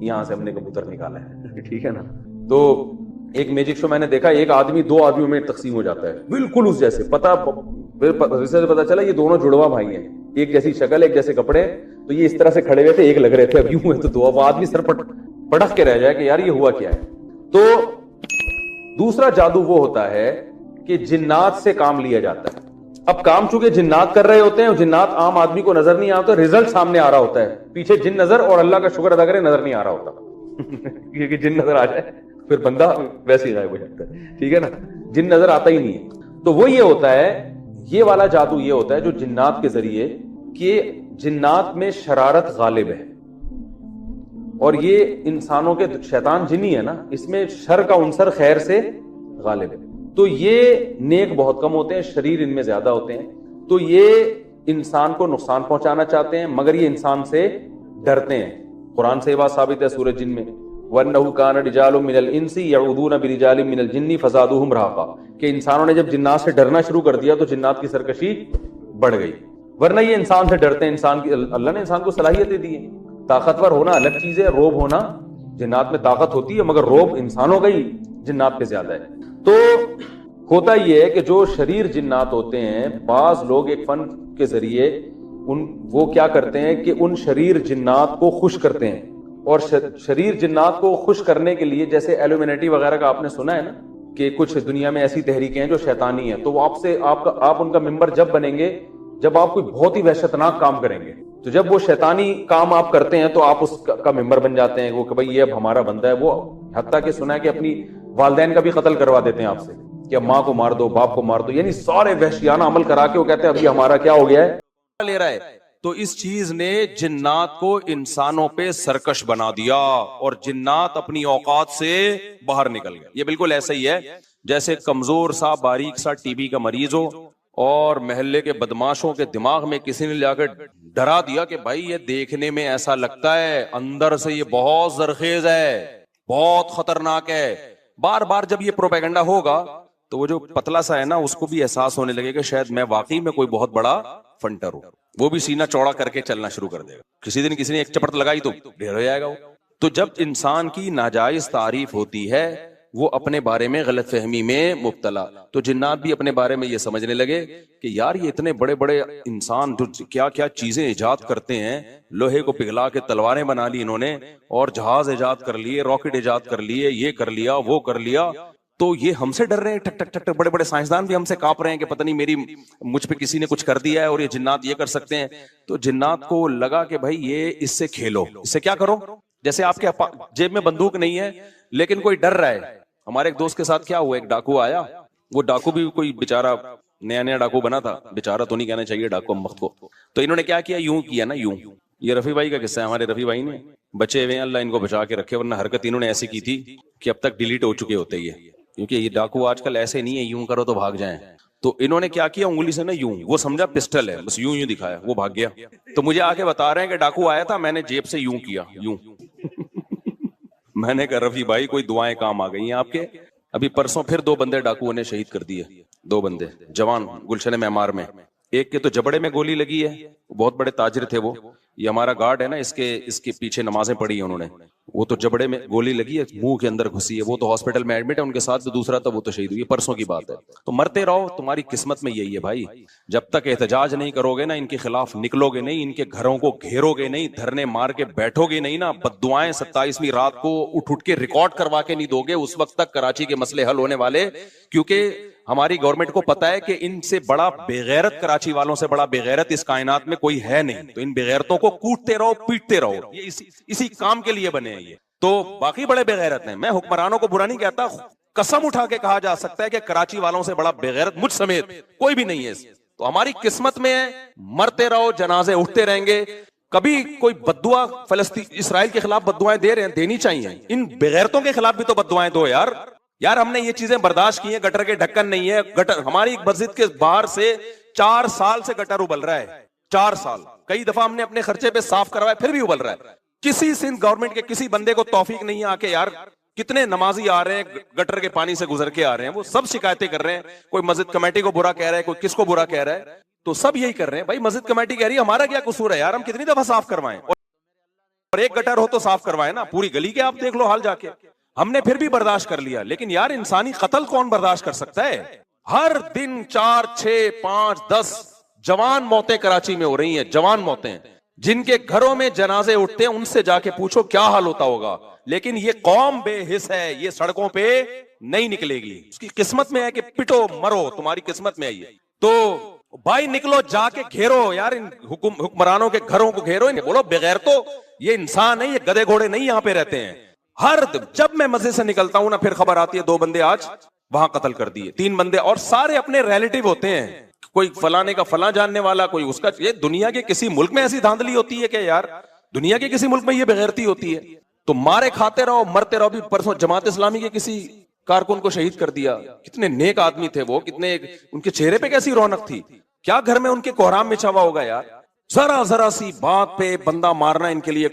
یہاں سے ہم نے کبوتر نکالا ہے ٹھیک ہے نا. تو ایک میجک شو میں نے دیکھا, ایک آدمی دو آدمیوں میں تقسیم ہو جاتا ہے بالکل اس جیسے, پتا چلا یہ دونوں جڑواں بھائی ہیں, ایک جیسی شکل ایک جیسے کپڑے, تو یہ اس طرح سے کھڑے ہوئے تھے, ایک لگ رہے تھے, اب یوں ہوئے تو دو, وہ آدمی سر پٹک کے رہ جائے کہ یار یہ ہوا کیا ہے. تو دوسرا جادو وہ ہوتا ہے کہ جنات سے کام لیا جاتا ہے. اب کام چونکہ جنات کر رہے ہوتے ہیں, اور جنات عام آدمی کو نظر نہیں آتا, رزلٹ سامنے آ رہا ہوتا ہے, پیچھے جن نظر اور اللہ کا شکر ادا کرے نظر نہیں آ رہا ہوتا کیونکہ جن نظر آ جائے پھر بندہ ویسے ہی غائب ہو جاتا ہے, ٹھیک ہے نا, جن نظر آتا ہی نہیں ہے. تو وہ یہ ہوتا ہے, یہ والا جادو یہ ہوتا ہے جو جنات کے ذریعے, کہ جنات میں شرارت غالب ہے, اور یہ انسانوں کے شیطان جنی ہے نا, اس میں شر کا عنصر خیر سے غالب ہے. تو یہ نیک بہت کم ہوتے ہیں, شریر ان میں زیادہ ہوتے ہیں. تو یہ انسان کو نقصان پہنچانا چاہتے ہیں, مگر یہ انسان سے ڈرتے ہیں. قرآن سے یہ بات ثابت ہے سورۃ جن میں, وَأَنَّهُ كَانَ رِجَالٌ مِّنَ الْإِنسِ يَعُوذُونَ بِرِجَالٍ مِّنَ الْجِنِّ فَزَادُوهُمْ رَهَقًا, کہ انسانوں نے جب جنات سے ڈرنا شروع کر دیا تو جنات کی سرکشی بڑھ گئی. ورنہ یہ انسان سے ڈرتے ہیں, انسان کی اللہ نے انسان کو صلاحیتیں دی ہیں. طاقتور ہونا الگ چیز ہے, روب ہونا, جنات میں طاقت ہوتی ہے مگر روب انسانوں کا ہی جنات پہ زیادہ ہے. تو ہوتا یہ ہے کہ جو شریر جنات ہوتے ہیں, بعض لوگ ایک فن کے ذریعے وہ کیا کرتے ہیں کہ ان شریر جنات کو خوش کرتے ہیں, اور شریر جنات کو خوش کرنے کے لیے, جیسے ایلومینٹی وغیرہ کا آپ نے سنا ہے نا, کہ کچھ دنیا میں ایسی تحریکیں ہیں جو شیطانی ہیں, تو وہ آپ ان کا ممبر جب بنیں گے جب آپ کوئی بہت ہی وحشتناک کام کریں گے. تو جب وہ شیطانی کام آپ کرتے ہیں تو آپ اس کا ممبر بن جاتے ہیں, وہ کہ بھائی یہ اب ہمارا بندہ ہے. وہ حتیٰ کہ سنا ہے کہ اپنی والدین کا بھی قتل کروا دیتے ہیں آپ سے, کہ اب ماں کو مار دو, باپ کو مار دو, یعنی سارے وحشیانہ عمل کرا کے وہ کہتے ہیں ابھی ہمارا کیا ہو گیا ہے, لے رہا ہے. تو اس چیز نے جنات کو انسانوں پہ سرکش بنا دیا, اور جنات اپنی اوقات سے باہر نکل گئے. یہ بالکل ایسا ہی ہے جیسے کمزور سا باریک سا ٹی بی کا مریض ہو, اور محلے کے بدماشوں کے دماغ میں کسی نے لا کے ڈرا دیا کہ بھائی یہ دیکھنے میں ایسا لگتا ہے, اندر سے یہ بہت زرخیز ہے, بہت خطرناک ہے. بار بار جب یہ پروپیگنڈا ہوگا تو وہ جو پتلا سا ہے نا, اس کو بھی احساس ہونے لگے کہ شاید میں واقعی میں کوئی بہت بڑا فنٹر ہوں. وہ بھی سینہ چوڑا کر کے چلنا شروع کر دے گا. کسی دن کسی نے ایک چپٹ لگائی تو ڈھیر ہو جائے گا وہ. تو جب انسان کی ناجائز تعریف ہوتی ہے, وہ اپنے بارے میں غلط فہمی میں مبتلا, تو جنات بھی اپنے بارے میں یہ سمجھنے لگے کہ یار یہ اتنے بڑے بڑے انسان جو کیا کیا چیزیں ایجاد کرتے ہیں, لوہے کو پگھلا کے تلواریں بنا لی انہوں نے, اور جہاز ایجاد کر لیے, راکٹ ایجاد کر لیے, یہ کر لیا وہ کر لیا, تو یہ ہم سے ڈر رہے ہیں. ٹک ٹک ٹک ٹک, بڑے بڑے سائنسدان بھی ہم سے کانپ رہے ہیں کہ پتہ نہیں مجھ پہ کسی نے کچھ کر دیا ہے, اور یہ جنات یہ کر سکتے ہیں. تو جنات کو لگا کہ بھائی یہ اس سے کھیلو, اس سے کیا کرو, جیسے آپ کے جیب میں بندوق نہیں ہے لیکن کوئی ڈر رہا ہے. ہمارے ایک دوست کے ساتھ کیا ہوا, ایک ڈاکو آیا, وہ ڈاکو بھی کوئی بےچارا نیا نیا ڈاکو بنا تھا, بےچارا تو نہیں کہنا چاہیے ڈاکو وقت کو. تو انہوں نے کیا کیا, یوں کیا نا, یوں. یہ رفیع بھائی کا قصہ ہے, ہمارے رفیع بھائی نے بچے ہوئے ہیں, اللہ ان کو بچا کے رکھے, ورنہ حرکت انہوں نے ایسی کی تھی کہ اب تک ڈیلیٹ ہو چکے ہوتے یہ, کیونکہ یہ ڈاکو آج کل ایسے نہیں ہے یوں کرو تو بھاگ جائیں. تو انہوں نے کیا کیا, انگلی سے نا یوں, وہ سمجھا پسٹل ہے, بس یوں یوں دکھایا, وہ بھاگ گیا. تو مجھے آ کے بتا رہے ہیں کہ ڈاکو آیا تھا, میں نے جیب سے یوں کیا, یوں. میں نے کہا رفیع بھائی کوئی دعائیں کام آ گئی ہیں آپ کے. ابھی پرسوں پھر 2 بندے ڈاکوؤں نے شہید کر دیے, 2 بندے جوان گلشن معمار میں. ایک کے تو جبڑے میں گولی لگی ہے, بہت بڑے تاجر تھے وہ, یہ ہمارا گارڈ ہے نا, اس کے پیچھے نمازیں پڑھی ہیں انہوں نے, وہ تو جبڑے میں گولی لگی ہے, منہ کے اندر گھسی ہے, وہ تو ہاسپٹل میں ایڈمٹ ہے, ان کے ساتھ جو دوسرا تھا وہ تو شہید ہوئی, پرسوں کی بات ہے. تو مرتے رہو, تمہاری قسمت میں یہی ہے بھائی. جب تک احتجاج نہیں کرو گے نا, ان کے خلاف نکلو گے نہیں, ان کے گھروں کو گھیرو گے نہیں, دھرنے مار کے بیٹھو گے نہیں نا, بددعائیں 27ویں رات کو اٹھ کے ریکارڈ کروا کے نہیں دو گے, اس وقت تک کراچی کے مسئلے حل ہونے والے. کیونکہ ہماری گورنمنٹ کو پتا ہے کہ ان سے بڑا بےغیرت, کراچی والوں سے بڑا بےغیرت اس کائنات میں کوئی ہے نہیں. تو ان بےغیرتوں کو کوٹتے رہو, پیٹتے رہو, یہ اسی کام کے لیے بنے ہیں یہ. تو باقی بڑے بےغیرت ہیں, میں حکمرانوں کو برا نہیں کہتا, قسم اٹھا کے کہا جا سکتا ہے کہ کراچی والوں سے بڑا بےغیرت مجھ سمیت کوئی بھی نہیں ہے. تو ہماری قسمت میں ہے, مرتے رہو, جنازے اٹھتے رہیں گے. کبھی کوئی بددعا فلسطین اسرائیل کے خلاف بددعائیں دے رہے ہیں, دینی چاہیے. ان بےغیرتوں کے خلاف بھی تو بددعائیں دو یار. یار ہم نے یہ چیزیں برداشت کی ہیں, گٹر کے ڈھکن نہیں ہے, گٹر ہماری مسجد کے باہر سے 4 سال سے گٹر ابل رہا ہے, 4 سال. کئی دفعہ ہم نے اپنے خرچے پہ صاف کروایا, پھر بھی ابل رہا ہے. کسی سندھ گورنمنٹ کے کسی بندے کو توفیق نہیں آ کے, یار کتنے نمازی آ رہے ہیں گٹر کے پانی سے گزر کے آ رہے ہیں, وہ سب شکایتیں کر رہے ہیں. کوئی مسجد کمیٹی کو برا کہہ رہا ہے, کوئی کس کو برا کہہ رہا ہے, تو سب یہی کر رہے ہیں. بھائی مسجد کمیٹی کہہ رہی ہے, ہمارا کیا قصور ہے یار, ہم کتنی دفعہ صاف کروائیں. اور ایک گٹر ہو تو صاف کروائے نا, پوری گلی کے آپ دیکھ لو حال جا کے. ہم نے پھر بھی برداشت کر لیا, لیکن یار انسانی قتل کون برداشت کر سکتا ہے؟ ہر دن 4 6 5 10 جوان موتیں کراچی میں ہو رہی ہیں, جوان موتیں. جن کے گھروں میں جنازے اٹھتے ہیں ان سے جا کے پوچھو کیا حال ہوتا ہوگا. لیکن یہ قوم بے حس ہے, یہ سڑکوں پہ نہیں نکلے گی. اس کی قسمت میں ہے کہ پٹو مرو, تمہاری قسمت میں ہے. تو بھائی نکلو, جا کے گھیرو یار ان حکمرانوں کے گھروں کو گھیرو. انہیں بولو بغیر تو یہ انسان ہے, یہ گدے گھوڑے نہیں یہاں پہ رہتے ہیں. ہر جب میں مسجد سے نکلتا ہوں نا, پھر خبر آتی ہے 2 بندے آج وہاں قتل کر دیے, 3 بندے, اور سارے اپنے ریلیٹیو ہوتے ہیں. کوئی فلانے کا فلاں جاننے والا, کوئی اس کا. یہ دنیا کے کسی ملک میں ایسی دھاندلی ہوتی ہے کہ یار دنیا کے کسی ملک میں یہ بغیرتی ہوتی ہے؟ تو مارے کھاتے رہو, مرتے رہو. بھی پرسوں جماعت اسلامی کے کسی کارکن کو شہید کر دیا. کتنے نیک آدمی تھے وہ, کتنے ان کے چہرے پہ کیسی رونق تھی. کیا گھر میں ان کے کوہرام مچا ہوا ہوگا یار؟ ذرا سی بات پہ بندہ مارنا ان کے لیے.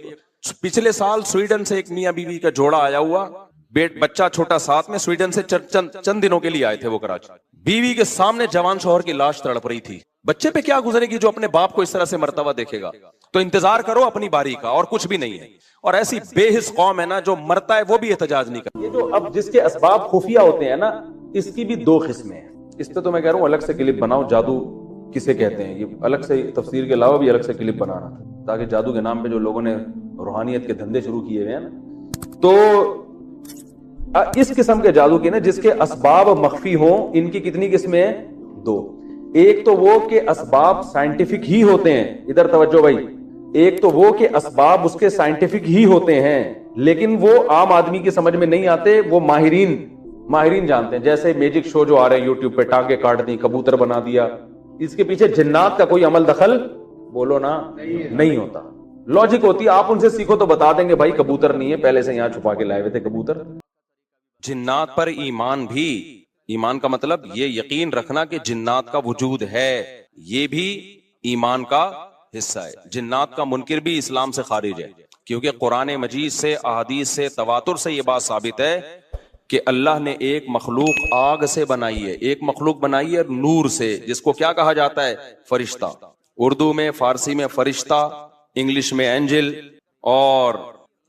پچھلے سال سویڈن سے ایک میاں بیوی کا جوڑا آیا ہوا, بچہ چھوٹا ساتھ میں, سویڈن سے چند دنوں کے لیے آئے تھے وہ کراچی. بیوی کے سامنے جوان شوہر کی لاش تڑپ رہی تھی. بچے پہ کیا گزرے گی جو اپنے باپ کو اس طرح سے مرتبہ دیکھے گا؟ تو انتظار کرو اپنی باری کا, اور کچھ بھی نہیں ہے. اور ایسی بے حس قوم ہے نا, جو مرتا ہے وہ بھی احتجاج نہیں کرتا. یہ جو اب جس کے اسباب خفیہ ہوتے ہیں نا, اس کی بھی 2 قسمیں ہیں. اس پہ تو میں کہہ رہا ہوں الگ سے کلپ بناؤ, جادو کسے کہتے ہیں. یہ الگ سے تفسیر کے علاوہ بھی الگ سے کلپ بنانا تھا, تاکہ جادو کے نام پہ جو لوگوں نے روحانیت کے دھندے شروع کیے ہوئے ہیں نا, تو اس قسم کے جادو کے نا جس کے اسباب مخفی ہوں, ان کی کتنی قسمیں ہیں؟ 2. ایک تو وہ کہ اسباب سائنٹیفک ہی ہوتے ہیں, ادھر توجہ بھائی. ایک تو وہ کہ اسباب اس کے سائنٹیفک ہی ہوتے ہیں, لیکن وہ عام آدمی کی سمجھ میں نہیں آتے, وہ ماہرین جانتے ہیں. جیسے میجک شو جو آ رہے ہیں یوٹیوب پہ, ٹانگیں کاٹ دی, کبوتر بنا دیا, اس کے پیچھے جنات کا کوئی عمل دخل بولو نا نہیں ہوتا. لاجک ہوتی ہے, آپ ان سے سیکھو تو بتا دیں گے بھائی کبوتر نہیں ہے, پہلے سے یہاں چھپا کے لائے ہوئے تھے کبوتر. جنات پر ایمان بھی, ایمان کا مطلب یہ یقین رکھنا کہ جنات کا وجود ہے, یہ بھی ایمان کا حصہ ہے. جنات کا منکر بھی اسلام سے خارج ہے, کیونکہ قرآن مجید سے, احادیث سے, تواتر سے یہ بات ثابت ہے کہ اللہ نے ایک مخلوق آگ سے بنائی ہے, ایک مخلوق بنائی ہے نور سے, جس کو کیا کہا جاتا ہے؟ فرشتہ. اردو میں, فارسی میں فرشتہ, انگلش میں اینجل, اور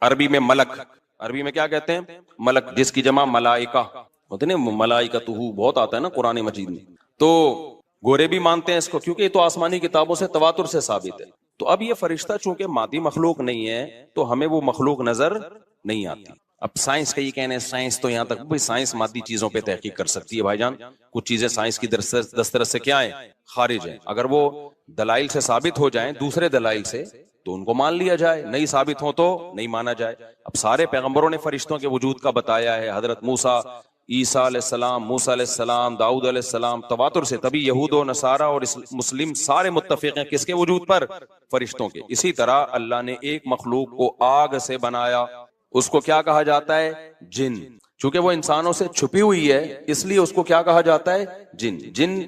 عربی میں ملک. عربی میں کیا کہتے ہیں؟ ملک, جس کی جمع ملائکہ ہوتے ہیں. ملائکتہ بہت آتا ہے نا قرآن مجید میں. تو گورے بھی مانتے ہیں اس کو, کیونکہ یہ تو آسمانی کتابوں سے تواتر سے ثابت ہے. تو اب یہ فرشتہ چونکہ مادی مخلوق نہیں ہے, تو ہمیں وہ مخلوق نظر نہیں آتی. اب سائنس کا یہ کہنے ہیں, سائنس تو یہاں تک بھائی سائنس مادی چیزوں پہ تحقیق کر سکتی ہے بھائی جان. کچھ چیزیں سائنس کی دسترس سے کیا ہیں؟ خارج ہیں. اگر وہ دلائل سے ثابت ہو جائیں, دوسرے دلائل سے, تو ان کو مان لیا جائے, نہیں ثابت ہو تو نہیں مانا جائے. اب سارے پیغمبروں نے فرشتوں کے وجود کا بتایا ہے. حضرت موسیٰ, عیسیٰ علیہ السلام, موسیٰ علیہ السلام, داؤد علیہ السلام, تواتر سے. تبھی یہود و نصارہ اور مسلم سارے متفق ہیں کس کے وجود پر؟ فرشتوں کے. اسی طرح اللہ نے ایک مخلوق کو آگ سے بنایا, اس کو کیا کہا جاتا ہے؟ جن. چونکہ وہ انسانوں سے چھپی ہوئی ہے, اس لیے اس کو کیا کہا جاتا ہے؟ جن. جن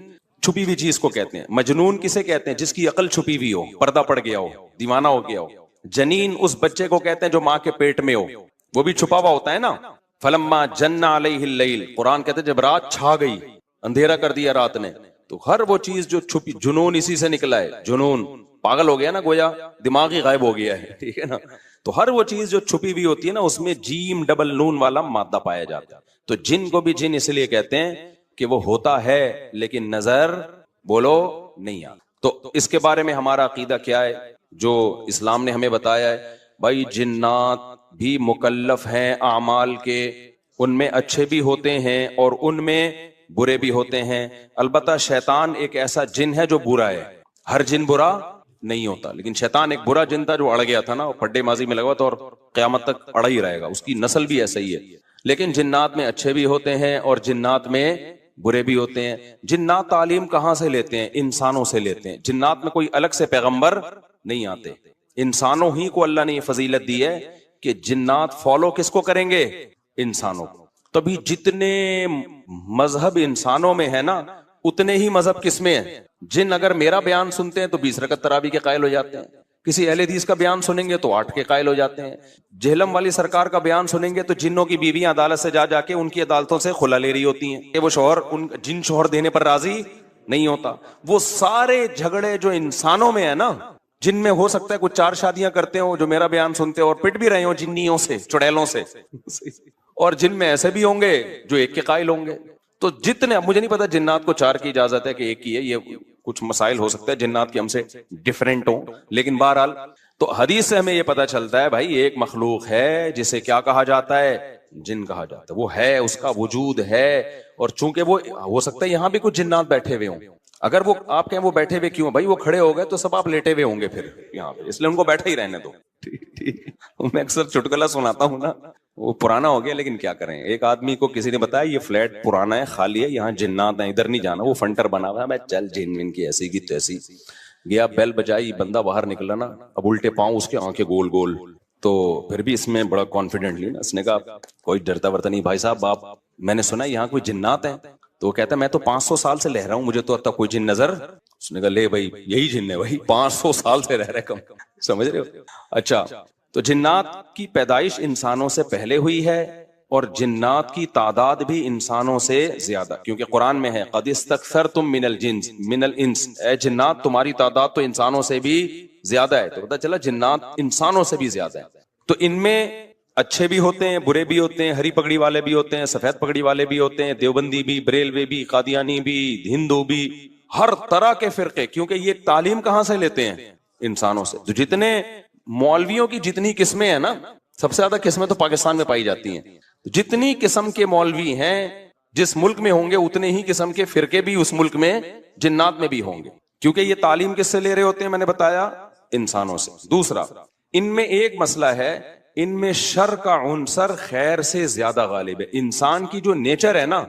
چھپی ہوئی چیز کو کہتے ہیں. مجنون کسے کہتے ہیں؟ جس کی عقل چھپی ہوئی ہو, پردہ پڑ گیا ہو, دیوانہ ہو گیا ہو. جنین اس بچے کو کہتے ہیں جو ماں کے پیٹ میں ہو, وہ بھی چھپا ہوا ہوتا ہے نا. فلما جن علیہ اللیل, قرآن کہتے ہیں جب رات چھا گئی, اندھیرا کر دیا رات نے, تو ہر وہ چیز جو چھپی, جنون اسی سے نکلا ہے. جنون پاگل ہو گیا نا, گویا دماغی غائب ہو گیا ہے, ٹھیک ہے نا. تو ہر وہ چیز جو چھپی ہوئی ہوتی ہے نا, اس میں جیم ڈبل نون والا مادہ پایا جاتا ہے. تو جن کو بھی جن اس لیے کہتے ہیں کہ وہ ہوتا ہے لیکن نظر بولو نہیں آتا. تو اس کے بارے میں ہمارا عقیدہ کیا ہے جو اسلام نے ہمیں بتایا ہے؟ بھائی جنات بھی مکلف ہیں اعمال کے, ان میں اچھے بھی ہوتے ہیں اور ان میں برے بھی ہوتے ہیں. البتہ شیطان ایک ایسا جن ہے جو برا ہے, ہر جن برا نہیں ہوتا, لیکن شیطان ایک برا جن تھا جو اڑ گیا تھا نا, وہ پھڈے ماضی میں لگا تھا اور قیامت تک اڑا ہی رہے گا, اس کی نسل بھی ایسا ہی ہے. لیکن جنات میں اچھے بھی ہوتے ہیں اور جنات میں برے بھی ہوتے ہیں. جنات تعلیم کہاں سے لیتے ہیں؟ انسانوں سے لیتے ہیں. جنات میں کوئی الگ سے پیغمبر نہیں آتے, انسانوں ہی کو اللہ نے یہ فضیلت دی ہے کہ جنات فالو کس کو کریں گے؟ انسانوں کو. تبھی جتنے مذہب انسانوں میں ہے نا, اتنے ہی مذہب کس میں ہیں؟ جن اگر میرا بیان سنتے ہیں تو 20 رکعت تراویح کے قائل ہو جاتے ہیں, کسی اہل حدیث کا بیان سنیں گے تو 8 کے قائل ہو جاتے ہیں, جہلم والی سرکار کا بیان سنیں گے تو جنوں کی بیویاں عدالت سے جا جا کے ان کی عدالتوں سے خلا لے رہی ہوتی ہیں کہ وہ شوہر جن شوہر دینے پر راضی نہیں ہوتا. وہ سارے جھگڑے جو انسانوں میں ہے نا, جن میں ہو سکتا ہے کچھ 4 شادیاں کرتے ہو جو میرا بیان سنتے ہو اور پٹ بھی رہے ہو جنیوں سے، چڑیلوں سے، اور جن میں ایسے بھی ہوں گے جو ایک کے قائل ہوں گے. تو جتنے، مجھے نہیں پتا جنات کو 4 کی اجازت ہے کہ 1 کی ہے، یہ کچھ مسائل ہو سکتا ہے جنات کے ہم سے ڈیفرنٹ ہوں، لیکن بہرحال تو حدیث سے ہمیں یہ پتا چلتا ہے بھائی ایک مخلوق ہے جسے کیا کہا جاتا ہے، جن کہا جاتا ہے. وہ ہے، اس کا وجود ہے، اور چونکہ وہ ہو سکتا ہے یہاں بھی کچھ جنات بیٹھے ہوئے ہوں. اگر وہ آپ کہیں وہ بیٹھے ہوئے کیوں بھائی، وہ کھڑے ہو گئے تو سب آپ لیٹے ہوئے ہوں گے پھر یہاں پہ، اس لیے ان کو بیٹھے ہی رہنے دو. میں اکثر چٹکلا سناتا ہوں نا، وہ پرانا ہو گیا لیکن کیا کریں. ایک آدمی کو کسی نے بتایا یہ فلیٹ پرانا ہے، خالی ہے، یہاں جنات ہیں، ادھر نہیں جانا. وہ فنٹر بنا ہوا ہے، میں چل جن من کی ایسی کی تیسی گیا، بیل بجائی، بندہ باہر نکلا نا، اب الٹے پاؤں اس کے آنکھیں گول گول. تو پھر بھی اس میں بڑا کانفیڈنٹلی نا اس نے کہا کوئی ڈرتا ورتا نہیں بھائی صاحب، آپ میں نے سنا یہاں کوئی جنات ہیں. تو وہ کہتا ہے میں تو 500 سال سے رہ رہا ہوں، مجھے تو اب تک کوئی جن نظر. اس نے کہا لے بھائی یہی جن ہے بھائی، 500 سال سے رہ رہے کم، سمجھ رہے ہو. اچھا، تو جنات کی پیدائش انسانوں سے پہلے ہوئی ہے، اور جنات کی تعداد بھی انسانوں سے زیادہ، کیونکہ قرآن میں ہے قد استکثرتم من الانس، اے جنات تمہاری تعداد تو انسانوں سے بھی زیادہ ہے. تو پتہ چلا جنات انسانوں سے بھی زیادہ ہے. تو ان میں اچھے بھی ہوتے ہیں، برے بھی ہوتے ہیں، ہری پگڑی والے بھی ہوتے ہیں، سفید پگڑی والے بھی ہوتے ہیں، دیوبندی بھی، بریلوی بھی، قادیانی بھی، ہندو بھی، ہر طرح کے فرقے. کیونکہ یہ تعلیم کہاں سے لیتے ہیں؟ انسانوں سے. تو جتنے مولویوں کی جتنی قسمیں ہیں نا، سب سے زیادہ قسمیں تو پاکستان میں پائی جاتی ہیں. جتنی قسم کے مولوی ہیں جس ملک میں ہوں گے، اتنے ہی قسم کے فرقے بھی اس ملک میں جنات میں بھی ہوں گے، کیونکہ یہ تعلیم کس سے لے رہے ہوتے ہیں؟ میں نے بتایا انسانوں سے. دوسرا، ان میں ایک مسئلہ ہے، ان میں شر کا عنصر خیر سے زیادہ غالب ہے. انسان کی جو نیچر ہے نا،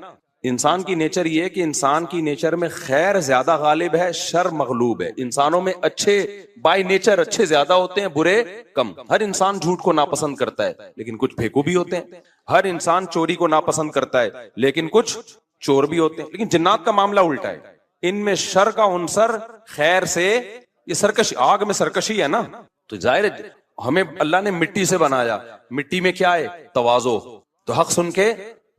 انسان کی نیچر یہ ہے کہ انسان کی نیچر میں خیر زیادہ غالب ہے، شر مغلوب ہے. انسانوں میں اچھے بائی نیچر اچھے زیادہ ہوتے ہیں، برے کم. ہر انسان جھوٹ کو ناپسند کرتا ہے لیکن کچھ پھیکو بھی ہوتے ہیں. ہر انسان چوری کو ناپسند کرتا ہے لیکن کچھ چور بھی ہوتے ہیں. لیکن جنات کا معاملہ الٹا ہے، ان میں شر کا عنصر خیر سے، یہ سرکشی، آگ میں سرکشی ہے نا. تو ظاہر ہے ہمیں اللہ نے مٹی سے بنایا، مٹی میں کیا ہے؟ تواضع. تو حق سن کے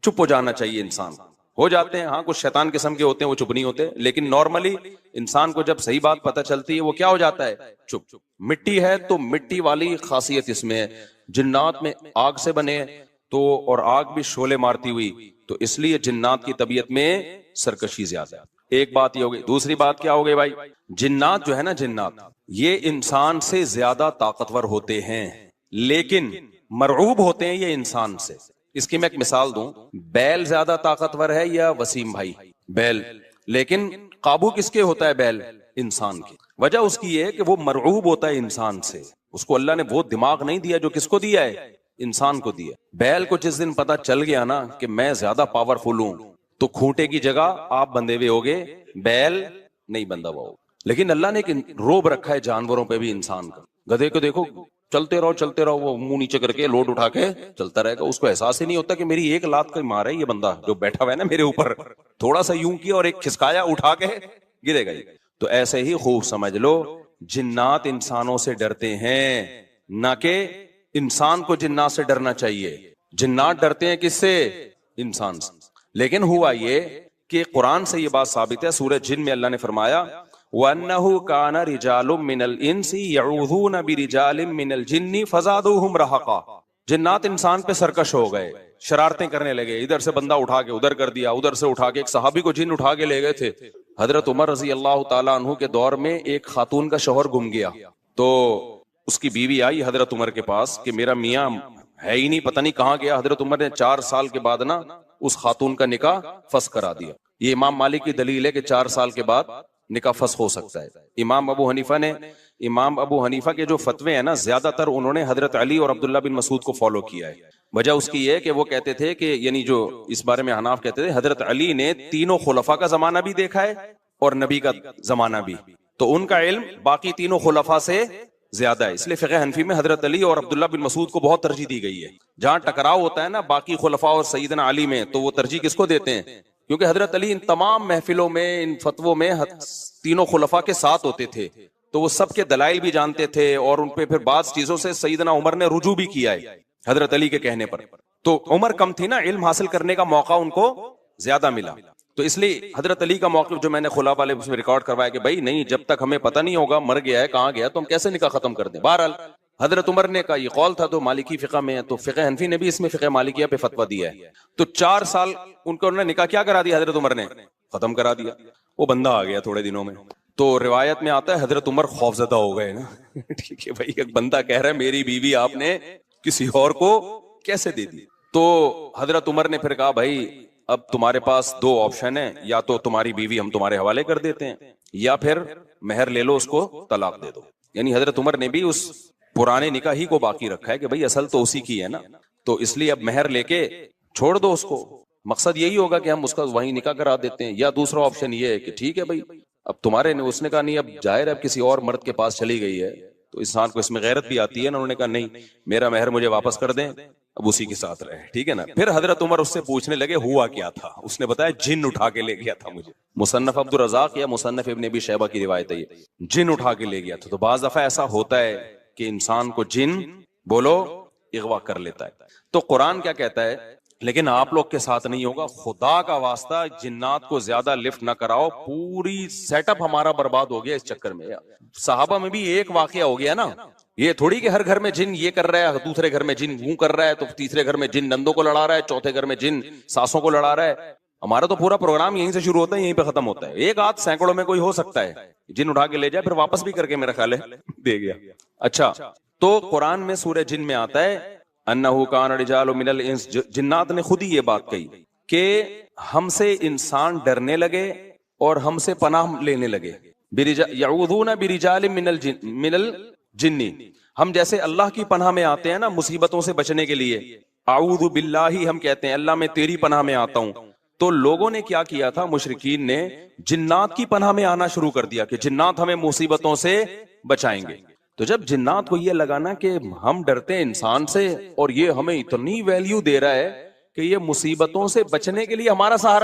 چپ ہو جانا چاہیے. انسان ہو جاتے ہیں، ہاں کچھ شیطان قسم کے ہوتے ہیں وہ چپ نہیں ہوتے، لیکن نارملی انسان کو جب صحیح بات پتہ چلتی ہے وہ کیا ہو جاتا ہے؟ چپ. مٹی ہے تو مٹی والی خاصیت اس میں ہے. جنات میں آگ سے بنے تو، اور آگ بھی شعلے مارتی ہوئی، تو اس لیے جنات کی طبیعت میں سرکشی زیادہ ہے. ایک بات یہ ہو گئی. دوسری بات کیا ہو گئی بھائی؟ جنات جو ہے نا، جنات یہ انسان سے زیادہ طاقتور ہوتے ہیں لیکن مرعوب ہوتے ہیں یہ انسان سے. اس کی میں ایک مثال دوں، بیل زیادہ طاقتور ہے یا وسیم بھائی؟ بیل. لیکن قابو کس کے ہوتا ہے بیل؟ انسان کی. وجہ اس کی یہ ہے کہ وہ مرعوب ہوتا ہے انسان سے، اس کو اللہ نے وہ دماغ نہیں دیا جو کس کو دیا ہے؟ انسان کو دیا. بیل کو جس دن پتا چل گیا نا کہ میں زیادہ پاورفل ہوں، تو کھوٹے کی جگہ آپ بندے ہوئے ہوگے، بیل نہیں بندہ ہوا ہوگا. لیکن اللہ نے ایک روب رکھا ہے جانوروں پہ بھی انسان کا. گدھے کو دیکھو چلتے رہو، وہ منہ نیچے کر کے لوڈ اٹھا کے چلتا رہے گا، اس کو احساس ہی نہیں ہوتا کہ میری ایک لات کا مار ہے یہ بندہ جو بیٹھا ہوا ہے نا میرے اوپر، تھوڑا سا یوں کیا اور ایک کھسکایا اٹھا کے گرے گا. تو ایسے ہی خوب سمجھ لو جنات انسانوں سے ڈرتے ہیں، نہ کہ انسان کو جنات سے ڈرنا چاہیے. جنات ڈرتے ہیں کس سے؟ انسان سے. لیکن ہوا یہ کہ قرآن سے یہ بات ثابت ہے، سورہ جن میں اللہ نے فرمایا وَأَنَّهُ كَانَ رِجَالٌ مِّنَ الْإِنسِ يَعُوذُونَ بِرِجَالٍ مِّنَ الْجِنِّ فَزَادُوهُمْ رَهَقًا. جنات انسان پہ سرکش ہو گئے، شرارتیں کرنے لگے، ادھر سے بندہ اٹھا کے ادھر کر دیا، ادھر سے اٹھا کے. ایک صحابی کو جن اٹھا کے لے گئے تھے. حضرت عمر رضی اللہ تعالیٰ عنہ کے دور میں ایک خاتون کا شوہر گم گیا، تو اس کی بیوی آئی حضرت عمر کے پاس کہ میرا میاں ہے ہی نہیں، پتہ نہیں کہاں گیا. حضرت عمر نے 4 سال کے بعد نا اس خاتون کا نکاح فسخ کرا دیا. یہ امام مالک کی دلیل ہے کہ 4 سال کے بعد نکاح فسخ ہو سکتا ہے. امام ابو حنیفہ کے جو فتوے ہیں نا، زیادہ تر انہوں نے حضرت علی اور عبداللہ بن مسعود کو فالو کیا ہے. وجہ اس کی یہ کہ وہ کہتے تھے کہ یعنی جو اس بارے میں حناف کہتے تھے حضرت علی نے تینوں خلفاء کا زمانہ بھی دیکھا ہے اور نبی کا زمانہ بھی، تو ان کا علم باقی تینوں خلفاء سے زیادہ ہے. اس لیے فقہ حنفی میں حضرت علی اور عبداللہ بن مسعود کو بہت ترجیح دی گئی ہے. جہاں ٹکراؤ ہوتا ہے نا باقی خلفاء اور سیدنا علی میں، تو وہ ترجیح کس کو دیتے ہیں؟ کیونکہ حضرت علی ان تمام محفلوں میں، ان فتووں میں تینوں خلفاء کے ساتھ ہوتے تھے، تو وہ سب کے دلائل بھی جانتے تھے، اور ان پہ پھر بعض چیزوں سے سیدنا عمر نے رجوع بھی کیا ہے حضرت علی کے کہنے پر. تو عمر کم تھی نا، علم حاصل کرنے کا موقع ان کو زیادہ ملا. تو اس لیے حضرت علی کا موقف جو میں نے خلا والے اس میں ریکارڈ کروایا کہ بھائی نہیں، جب تک ہمیں پتہ نہیں ہوگا مر گیا ہے کہاں گیا تو ہم کیسے نکاح ختم کر دیں. بہرحال حضرت عمر نے کا یہ قول تھا، تو مالکی فقہ میں ہے، تو فقہ حنفی نے بھی اس میں فقہ مالکیہ پہ فتویٰ دیا ہے. تو 4 سال ان کو انہوں نے نکاح کیا کرا دیا، حضرت عمر نے ختم کرا دیا. وہ بندہ آ گیا تھوڑے دنوں میں. تو روایت میں آتا ہے حضرت عمر خوفزدہ ہو گئے نا. ٹھیک ہے بھائی، ایک بندہ کہہ رہا ہے میری بیوی آپ نے کسی اور کو کیسے دے دی. تو حضرت عمر نے پھر کہا بھائی اب تمہارے پاس 2 آپشن ہیں، یا تو تمہاری بیوی ہم تمہارے حوالے کر دیتے ہیں، یا پھر مہر لے لو، اس کو طلاق دے دو. یعنی حضرت عمر نے بھی اس پرانے نکاح ہی کو باقی رکھا ہے کہ بھئی اصل تو اسی کی ہے نا، تو اس لیے اب مہر لے کے چھوڑ دو اس کو. مقصد یہی ہوگا کہ ہم اس کا وہیں نکاح کرا دیتے ہیں. یا دوسرا آپشن یہ ہے کہ ٹھیک ہے بھئی اب تمہارے نے، اس نے کہا نہیں اب ظاہر ہے اب کسی اور مرد کے پاس چلی گئی ہے تو انسان کو اس میں غیرت بھی آتی ہے نا. انہوں نے کہا نہیں، میرا مہر مجھے واپس کر دیں، اب اسی کے ساتھ رہے. ٹھیک ہے نا. پھر حضرت عمر اس سے پوچھنے لگے ہوا کیا تھا. اس نے بتایا جن اٹھا کے لے گیا تھا مجھے. مصنف عبد الرزاق یا مصنف ابن ابی شیبہ کی روایت ہے یہ، جن اٹھا کے لے گیا تھا. تو بعض دفعہ ایسا ہوتا ہے کہ انسان کو جن بولو اغوا کر لیتا ہے. تو قرآن کیا کہتا ہے، لیکن آپ لوگ کے ساتھ نہیں ہوگا، خدا کا واسطہ جنات کو زیادہ لفٹ نہ کراؤ، پوری سیٹ اپ ہمارا برباد ہو گیا اس چکر میں. صحابہ میں بھی ایک واقعہ ہو گیا نا، یہ تھوڑی کہ ہر گھر میں جن یہ کر رہا ہے، دوسرے گھر میں جن وہ کر رہا ہے، تو تیسرے گھر میں جن نندوں کو لڑا رہا ہے، چوتھے گھر میں جن ساسوں کو لڑا رہا ہے. ہمارا تو پورا پروگرام یہیں سے شروع ہوتا ہے یہیں پہ ختم ہوتا ہے. ایک آدھ سینکڑوں میں کوئی ہو سکتا ہے جن اٹھا کے لے جائے، پھر واپس بھی کر کے میرا خیال ہے دے گیا. اچھا، تو قرآن میں سورہ جن میں آتا ہے انہو کان رجال من الانس، جنات نے خود ہی یہ بات کہی کہ ہم سے انسان ڈرنے لگے اور ہم سے پناہ لینے لگے. یعوذون برجال من الجن، ہم جیسے اللہ کی پناہ میں آتے ہیں نا مصیبتوں سے بچنے کے لیے، اعوذ باللہ ہم کہتے ہیں اللہ میں تیری پناہ میں آتا ہوں. تو لوگوں نے کیا کیا تھا، مشرکین نے جنات کی پناہ میں آنا شروع کر دیا کہ جنات ہمیں مصیبتوں سے بچائیں گے. تو جب جنات کو یہ لگانا کہ ہم ڈرتے ہیں انسان سے اور یہ ہمیں اتنی ویلیو دے رہا ہے کہ یہ مصیبتوں سے بچنے کے لیے ہمارا سہارا